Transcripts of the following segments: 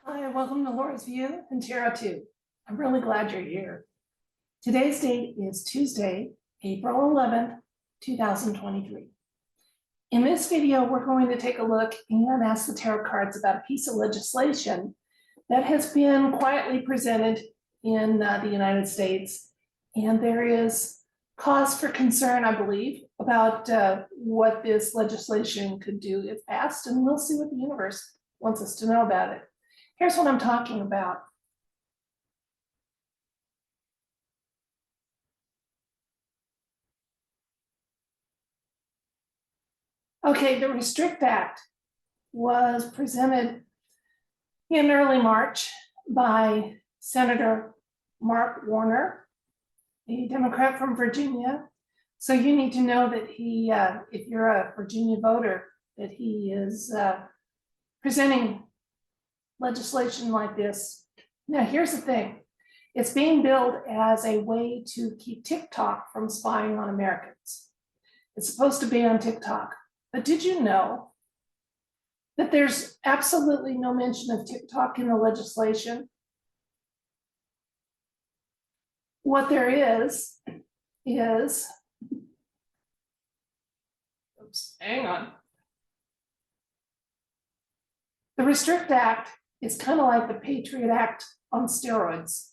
Hi, welcome to Laura's View and Terra 2. I'm really glad you're here. Today's date is Tuesday, April 11th, 2023. In this video, we're going to take a look and ask the tarot cards about a piece of legislation that has been quietly presented in the United States. And there is cause for concern, I believe, about what this legislation could do if passed, and we'll see what the universe wants us to know about it. Here's what I'm talking about. Okay, the Restrict Act was presented in early March by Senator Mark Warner, a Democrat from Virginia. So you need to know that he, if you're a Virginia voter, that he is presenting legislation like this. Now, here's the thing. It's being billed as a way to keep TikTok from spying on Americans. It's supposed to ban TikTok. But did you know that there's absolutely no mention of TikTok in the legislation? What there is, oops, hang on. The Restrict Act is kind of like the Patriot Act on steroids.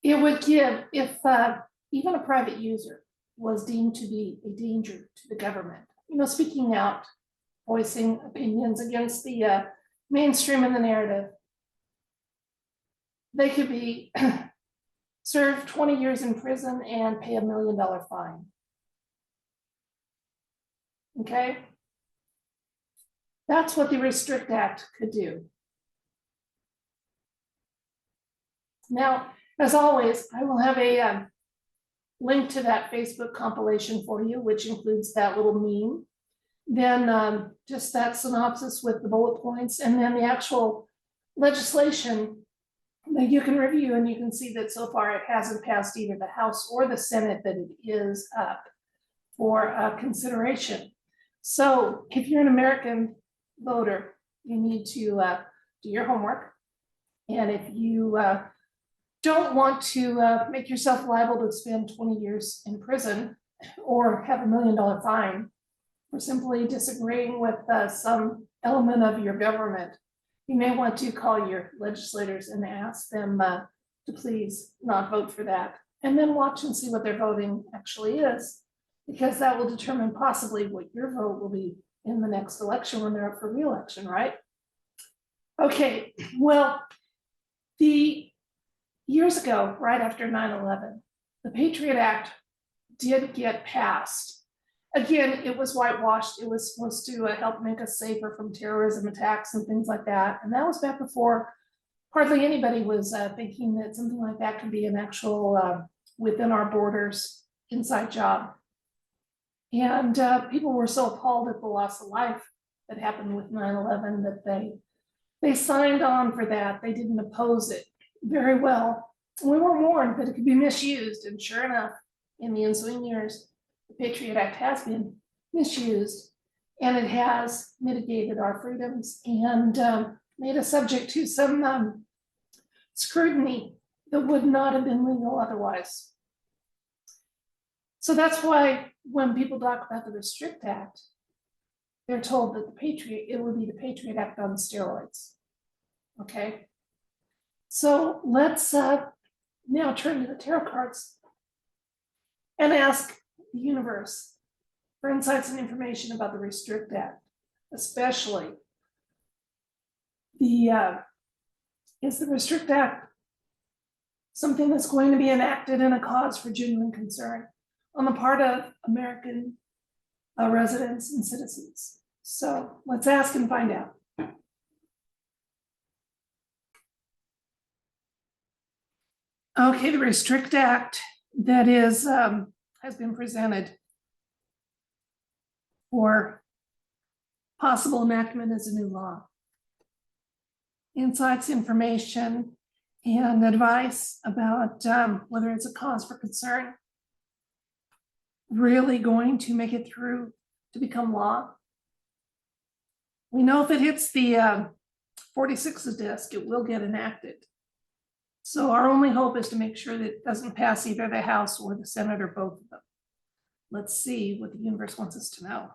It would give, if even a private user was deemed to be a danger to the government, speaking out, voicing opinions against the mainstream in the narrative, they could be served 20 years in prison and pay $1 million fine. Okay? That's what the Restrict Act could do. Now, as always, I will have a link to that Facebook compilation for you, which includes that little meme. Then just that synopsis with the bullet points, and then the actual legislation that you can review, and you can see that so far it hasn't passed either the House or the Senate, that it is up for consideration. So if you're an American voter, you need to do your homework. And if you don't want to make yourself liable to spend 20 years in prison or have $1 million fine for simply disagreeing with some element of your government, you may want to call your legislators and ask them to please not vote for that, and then watch and see what their voting actually is, because that will determine possibly what your vote will be in the next election when they're up for re-election, right? Okay, well, years ago, right after 9/11, the Patriot Act did get passed. Again, it was whitewashed. It was supposed to help make us safer from terrorism attacks and things like that. And that was back before hardly anybody was thinking that something like that could be an actual within our borders inside job. And people were so appalled at the loss of life that happened with 9/11 that they signed on for that. They didn't oppose it very well. We were warned that it could be misused, and sure enough, in the ensuing years, the Patriot Act has been misused, and it has mitigated our freedoms and made us subject to some scrutiny that would not have been legal otherwise. So that's why when people talk about the Restrict Act, they're told that it would be the Patriot Act on steroids. Okay, so let's now turn to the tarot cards and ask the universe for insights and information about the Restrict Act, especially is the Restrict Act something that's going to be enacted in a cause for genuine concern on the part of American residents and citizens? So let's ask and find out. Okay, the Restrict Act that is has been presented for possible enactment as a new law. Insights, information, and advice about whether it's a cause for concern, really going to make it through to become law, We know if it hits the 46's desk, it will get enacted. So our only hope is to make sure that it doesn't pass either the House or the Senate or both of them. Let's see what the universe wants us to know.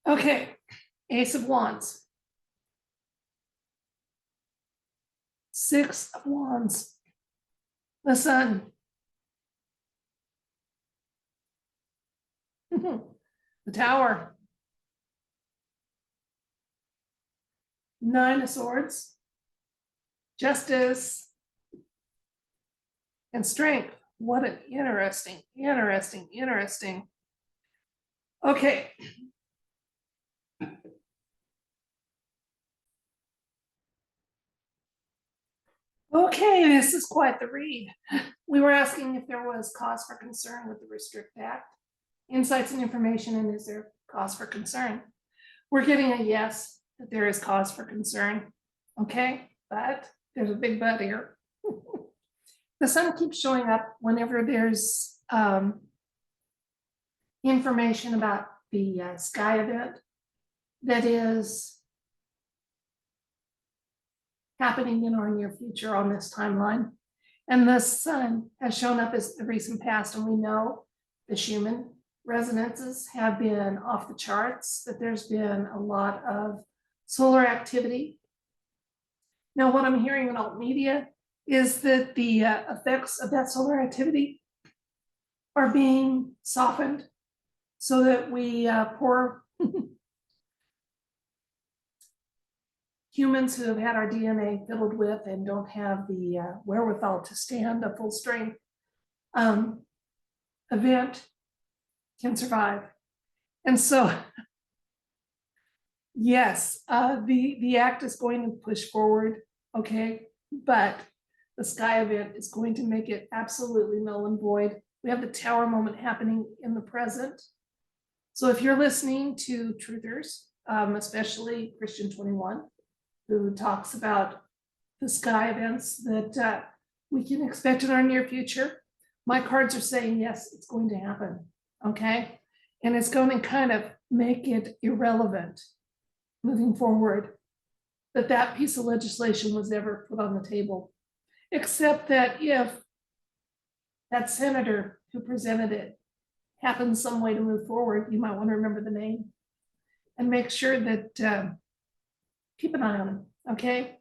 Okay, Ace of Wands. Six of Wands. The Sun. The Tower. Nine of Swords. Justice. And Strength. What an interesting. Okay. Okay, this is quite the read. We were asking if there was cause for concern with the Restrict Act, insights and information, and is there cause for concern? We're getting a yes, that there is cause for concern. Okay, but there's a big but here. The Sun keeps showing up whenever there's information about the sky event that is happening in our near future on this timeline. And the Sun has shown up as the recent past, and we know the Schumann resonances have been off the charts, that there's been a lot of solar activity. Now, what I'm hearing in alt media is that the effects of that solar activity are being softened so that we poor humans who have had our DNA fiddled with and don't have the wherewithal to stand a full strength event can survive. And so, yes, the act is going to push forward, okay, but the sky event is going to make it absolutely null and void. We have the Tower moment happening in the present. So if you're listening to truthers, especially Christian 21, who talks about the sky events that we can expect in our near future, my cards are saying, yes, it's going to happen, okay? And it's going to kind of make it irrelevant moving forward that that piece of legislation was ever put on the table, except that if that senator who presented it happens some way to move forward, you might want to remember the name and make sure that keep an eye on them, okay?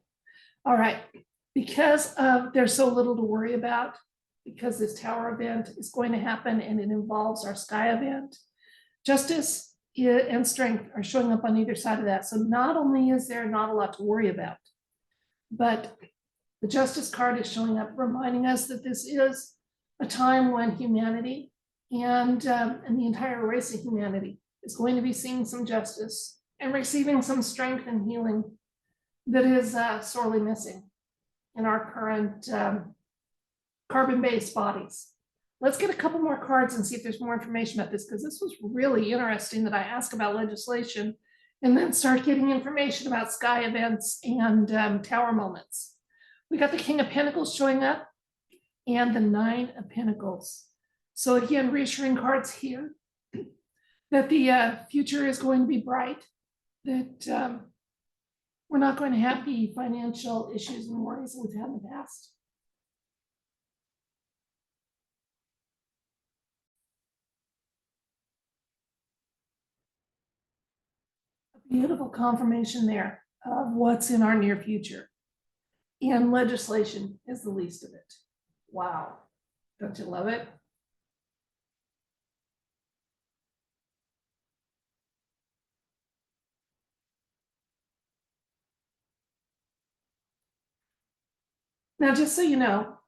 All right, because there's so little to worry about, because this Tower event is going to happen and it involves our sky event, Justice and Strength are showing up on either side of that. So not only is there not a lot to worry about, but the Justice card is showing up, reminding us that this is a time when humanity and the entire race of humanity is going to be seeing some justice and receiving some strength and healing that is sorely missing in our current carbon-based bodies. Let's get a couple more cards and see if there's more information about this, because this was really interesting that I ask about legislation and then start getting information about sky events and Tower moments. We got the King of Pentacles showing up and the Nine of Pentacles. So again, reassuring cards here that the future is going to be bright, that we're not going to have the financial issues and worries that we've had in the past. A beautiful confirmation there of what's in our near future. And legislation is the least of it. Wow. Don't you love it? Now, just so you know,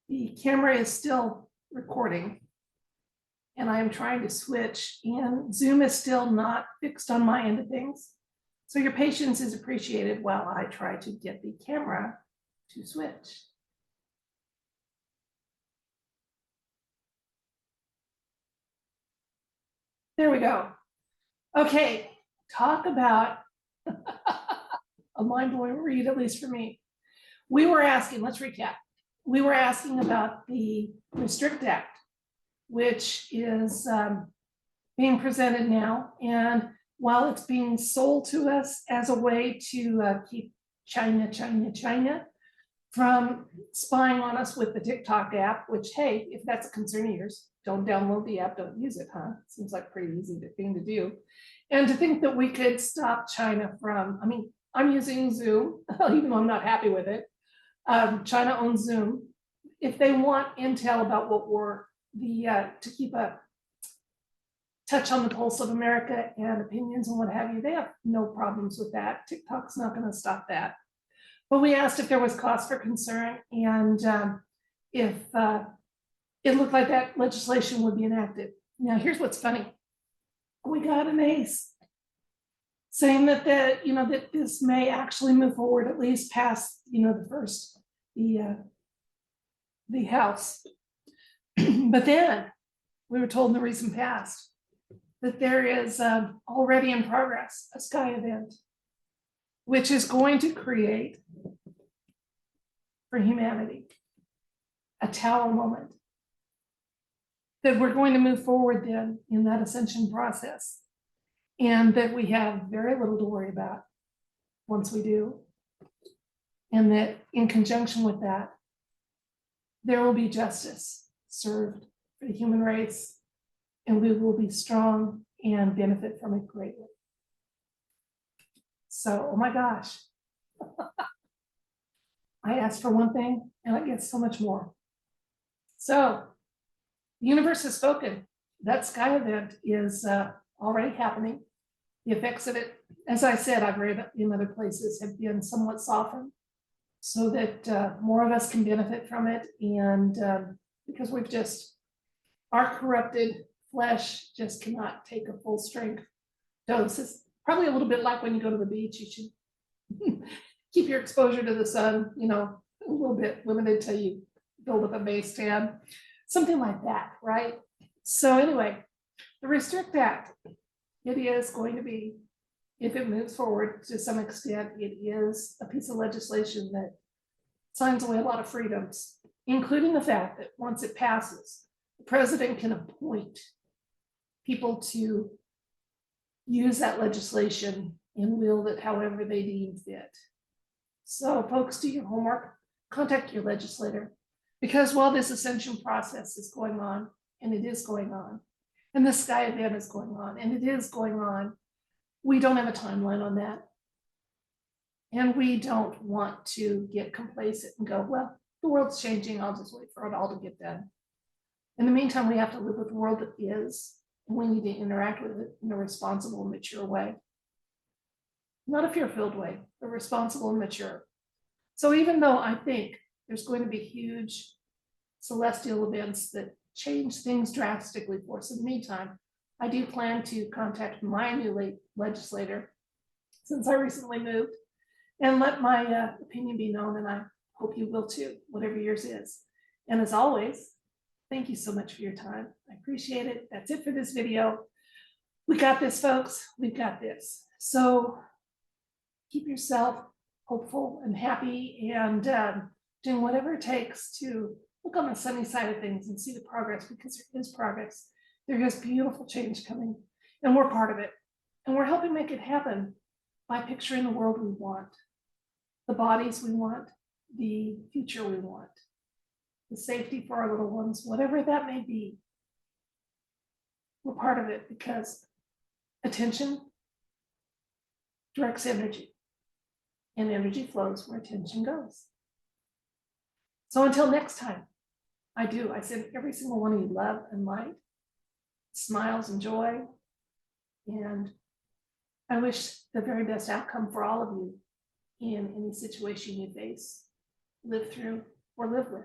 the camera is still recording and I'm trying to switch, and Zoom is still not fixed on my end of things. So your patience is appreciated while I try to get the camera to switch. There we go. Okay, talk about a mind-blowing read, at least for me. We were asking, let's recap. We were asking about the Restrict Act, which is being presented now. And while it's being sold to us as a way to keep China from spying on us with the TikTok app, which, hey, if that's a concern of yours, don't download the app, don't use it, huh? Seems like a pretty easy thing to do. And to think that we could stop China from, I mean, I'm using Zoom, even though I'm not happy with it. China owns Zoom. If they want intel about what we're to keep a touch on the pulse of America and opinions and what have you, they have no problems with that. TikTok's not going to stop that. But we asked if there was cause for concern and if it looked like that legislation would be enacted. Now, here's what's funny. We got an ace saying that that this may actually move forward, at least past the House. But then we were told in the recent past that there is already in progress a Sky event, which is going to create for humanity a tower moment, that we're going to move forward then in that ascension process, and that we have very little to worry about once we do, and that in conjunction with that, there will be justice served for the human race, and we will be strong and benefit from it greatly. So, oh my gosh. I asked for one thing and I get so much more. So, the universe has spoken. That Sky event is already happening. The effects of it, as I said, I've read in other places, have been somewhat softened so that more of us can benefit from it. And because we've just, our corrupted flesh just cannot take a full strength dose. It's probably a little bit like when you go to the beach, you should keep your exposure to the sun, a little bit limited till you build up a base tan, something like that, right? So anyway, the Restrict Act, it is going to be, if it moves forward to some extent, it is a piece of legislation that signs away a lot of freedoms, including the fact that once it passes, the president can appoint people to use that legislation and wield it however they deem fit. So folks, do your homework, contact your legislator, because while this ascension process is going on, and it is going on, and the Sky event is going on, and it is going on, we don't have a timeline on that. And we don't want to get complacent and go, well, the world's changing, I'll just wait for it all to get done. In the meantime, we have to live with the world that is, and we need to interact with it in a responsible, mature way. Not a fear-filled way, but responsible and mature. So even though I think there's going to be huge celestial events that change things drastically for us, in the meantime, I do plan to contact my new legislator, since I recently moved, and let my opinion be known, and I hope you will too, whatever yours is. And as always, thank you so much for your time. I appreciate it. That's it for this video. We got this, folks. We've got this. So keep yourself hopeful and happy and doing whatever it takes to look on the sunny side of things and see the progress, because there is progress. There is beautiful change coming, and we're part of it. And we're helping make it happen by picturing the world we want, the bodies we want, the future we want, the safety for our little ones, whatever that may be. We're part of it because attention directs energy, and energy flows where attention goes. So until next time, I send every single one of you love and light, smiles and joy, and I wish the very best outcome for all of you in any situation you face, live through, or live with.